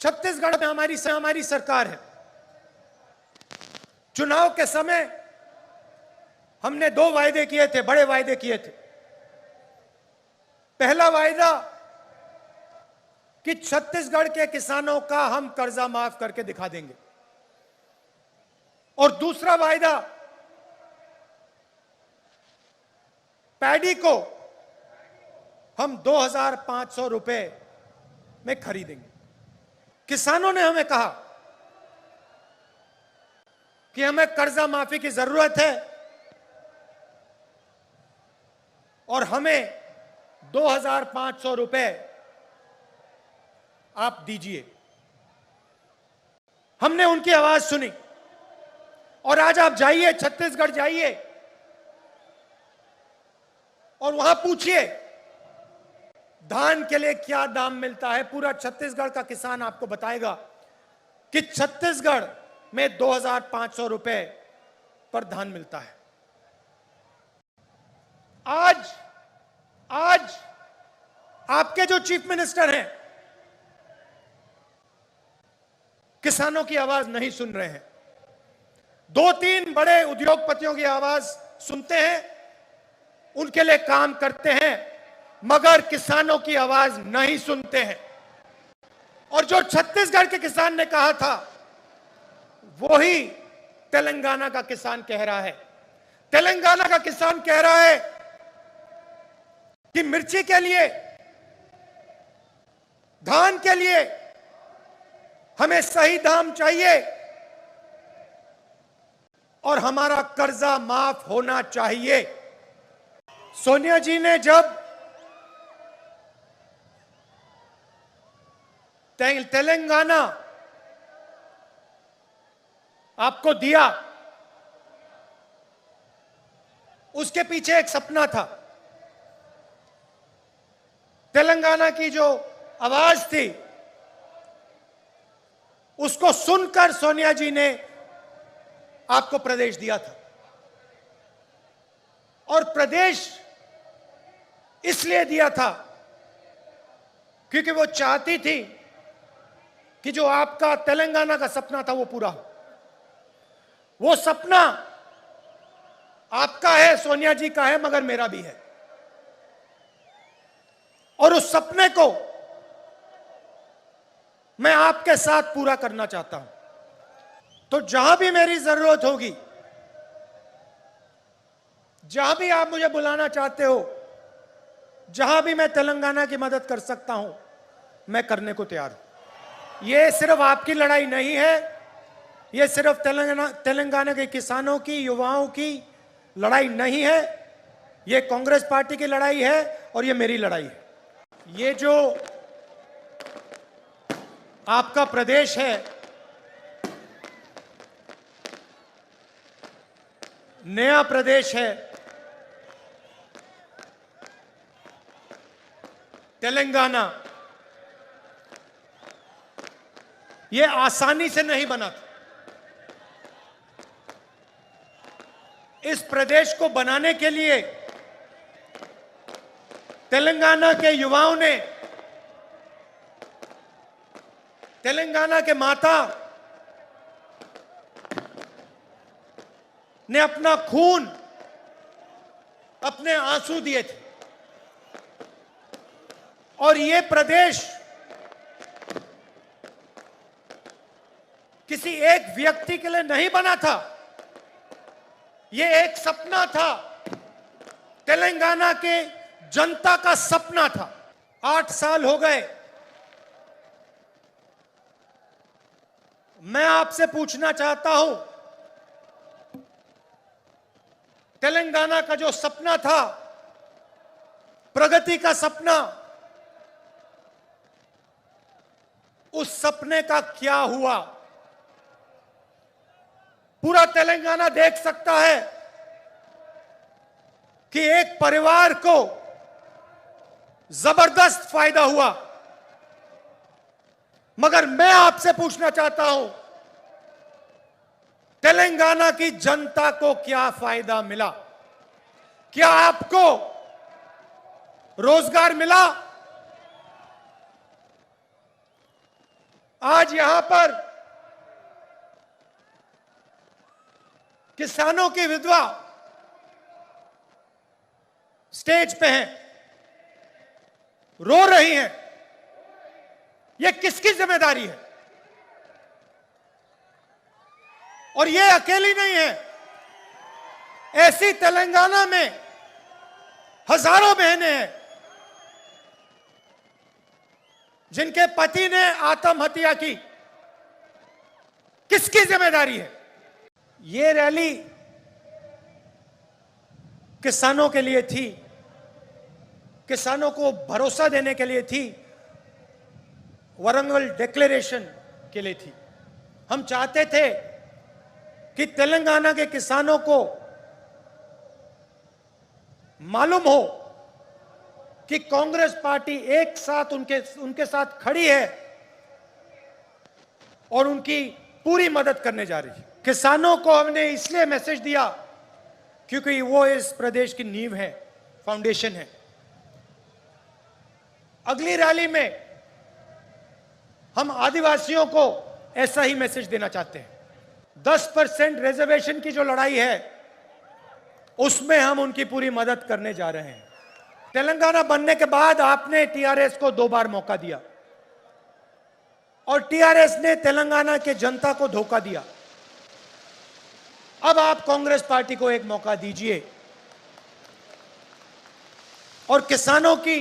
छत्तीसगढ़ में हमारी सरकार है। चुनाव के समय हमने 2 वायदे किए थे, बड़े वायदे किए थे। पहला वायदा कि छत्तीसगढ़ के किसानों का हम कर्जा माफ करके दिखा देंगे, और दूसरा वायदा पैडी को हम 2,500 रुपए में खरीदेंगे। किसानों ने हमें कहा कि हमें कर्जा माफी की जरूरत है और हमें 2,500 रुपए आप दीजिए। हमने उनकी आवाज सुनी, और आज आप जाइए, छत्तीसगढ़ जाइए और वहां पूछिए धान के लिए क्या दाम मिलता है। पूरा छत्तीसगढ़ का किसान आपको बताएगा कि छत्तीसगढ़ में 2,500 रुपए पर धान मिलता है। आज आपके जो चीफ मिनिस्टर हैं किसानों की आवाज नहीं सुन रहे हैं। 2-3 बड़े उद्योगपतियों की आवाज सुनते हैं, उनके लिए काम करते हैं, मगर किसानों की आवाज नहीं सुनते हैं। और जो छत्तीसगढ़ के किसान ने कहा था वही तेलंगाना का किसान कह रहा है। तेलंगाना का किसान कह रहा है कि मिर्ची के लिए, धान के लिए हमें सही दाम चाहिए और हमारा कर्जा माफ होना चाहिए। सोनिया जी ने जब तेलंगाना आपको दिया, उसके पीछे एक सपना था। तेलंगाना की जो आवाज थी उसको सुनकर सोनिया जी ने आपको प्रदेश दिया था। और प्रदेश इसलिए दिया था क्योंकि वो चाहती थी कि जो आपका तेलंगाना का सपना था वो पूरा हो। वो सपना आपका है, सोनिया जी का है, मगर मेरा भी है। और उस सपने को मैं आपके साथ पूरा करना चाहता हूं। तो जहां भी मेरी जरूरत होगी, जहां भी आप मुझे बुलाना चाहते हो, जहां भी मैं तेलंगाना की मदद कर सकता हूं, मैं करने को तैयार हूं। यह सिर्फ आपकी लड़ाई नहीं है, यह सिर्फ तेलंगाना के किसानों की, युवाओं की लड़ाई नहीं है, यह कांग्रेस पार्टी की लड़ाई है और यह मेरी लड़ाई है। ये जो आपका प्रदेश है, नया प्रदेश है, तेलंगाना, ये आसानी से नहीं बना था। इस प्रदेश को बनाने के लिए तेलंगाना के युवाओं ने, तेलंगाना के माता ने अपना खून, अपने आंसू दिए थे। और ये प्रदेश किसी एक व्यक्ति के लिए नहीं बना था, ये एक सपना था, तेलंगाना के जनता का सपना था। 8 साल हो गए। मैं आपसे पूछना चाहता हूं, तेलंगाना का जो सपना था, प्रगति का सपना, उस सपने का क्या हुआ? पूरा तेलंगाना देख सकता है कि एक परिवार को जबरदस्त फायदा हुआ, मगर मैं आपसे पूछना चाहता हूं, तेलंगाना की जनता को क्या फायदा मिला? क्या आपको रोजगार मिला? आज यहां पर किसानों की विधवा स्टेज पे हैं, रो रही हैं। यह किसकी जिम्मेदारी है? और यह अकेली नहीं है, ऐसी तेलंगाना में हजारों बहनें हैं जिनके पति ने आत्महत्या की। किसकी जिम्मेदारी है? ये रैली किसानों के लिए थी, किसानों को भरोसा देने के लिए थी, वरंगल डिक्लेरेशन के लिए थी। हम चाहते थे कि तेलंगाना के किसानों को मालूम हो कि कांग्रेस पार्टी एक साथ उनके साथ खड़ी है और उनकी पूरी मदद करने जा रही है। किसानों को हमने इसलिए मैसेज दिया क्योंकि वो इस प्रदेश की नींव है, फाउंडेशन है। अगली रैली में हम आदिवासियों को ऐसा ही मैसेज देना चाहते हैं। 10% रिजर्वेशन की जो लड़ाई है उसमें हम उनकी पूरी मदद करने जा रहे हैं। तेलंगाना बनने के बाद आपने टीआरएस को 2 बार मौका दिया और टीआरएस ने तेलंगाना के जनता को धोखा दिया। अब आप कांग्रेस पार्टी को एक मौका दीजिए और किसानों की,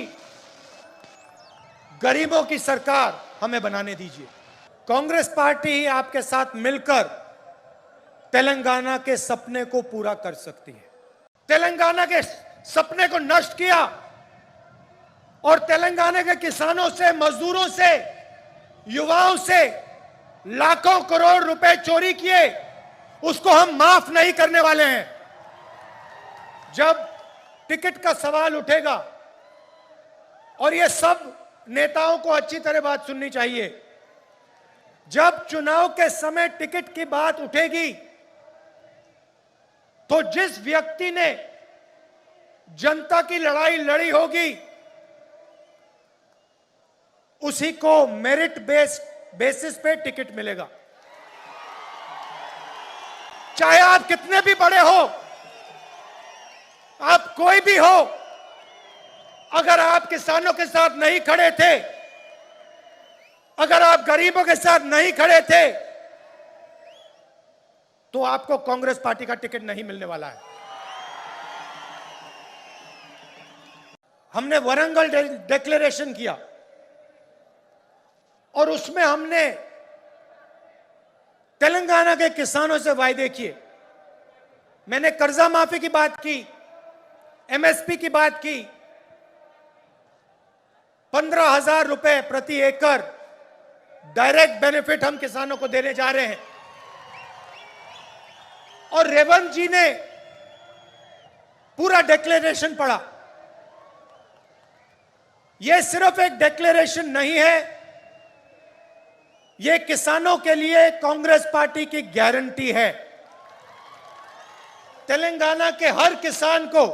गरीबों की सरकार हमें बनाने दीजिए। कांग्रेस पार्टी ही आपके साथ मिलकर तेलंगाना के सपने को पूरा कर सकती है। तेलंगाना के सपने को नष्ट किया और तेलंगाना के किसानों से, मजदूरों से, युवाओं से लाखों करोड़ रुपए चोरी किए, उसको हम माफ नहीं करने वाले हैं। जब टिकट का सवाल उठेगा, और ये सब नेताओं को अच्छी तरह बात सुननी चाहिए, जब चुनाव के समय टिकट की बात उठेगी तो जिस व्यक्ति ने जनता की लड़ाई लड़ी होगी उसी को मेरिट बेसिस पे टिकट मिलेगा। चाहे आप कितने भी बड़े हो, आप कोई भी हो, अगर आप किसानों के साथ नहीं खड़े थे, अगर आप गरीबों के साथ नहीं खड़े थे, तो आपको कांग्रेस पार्टी का टिकट नहीं मिलने वाला है। हमने वरंगल डिक्लेरेशन किया और उसमें हमने तेलंगाना के किसानों से वायदे किए। मैंने कर्जा माफी की बात की, एमएसपी की बात की, 15,000 रुपए प्रति एकड़ डायरेक्ट बेनिफिट हम किसानों को देने जा रहे हैं। और रेवंत जी ने पूरा डिक्लेरेशन पढ़ा। यह सिर्फ एक डिक्लेरेशन नहीं है, यह किसानों के लिए कांग्रेस पार्टी की गारंटी है। तेलंगाना के हर किसान को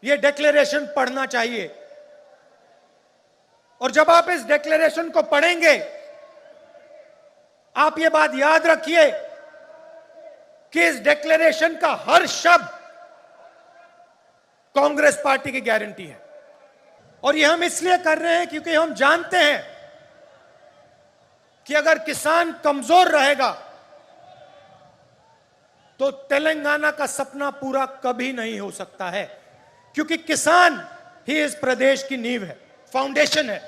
यह डिक्लेरेशन पढ़ना चाहिए। और जब आप इस डिक्लेरेशन को पढ़ेंगे, आप यह बात याद रखिए कि इस डिक्लेरेशन का हर शब्द कांग्रेस पार्टी की गारंटी है। और यह हम इसलिए कर रहे हैं क्योंकि हम जानते हैं कि अगर किसान कमजोर रहेगा तो तेलंगाना का सपना पूरा कभी नहीं हो सकता है, क्योंकि किसान ही इस प्रदेश की नींव है, फाउंडेशन है।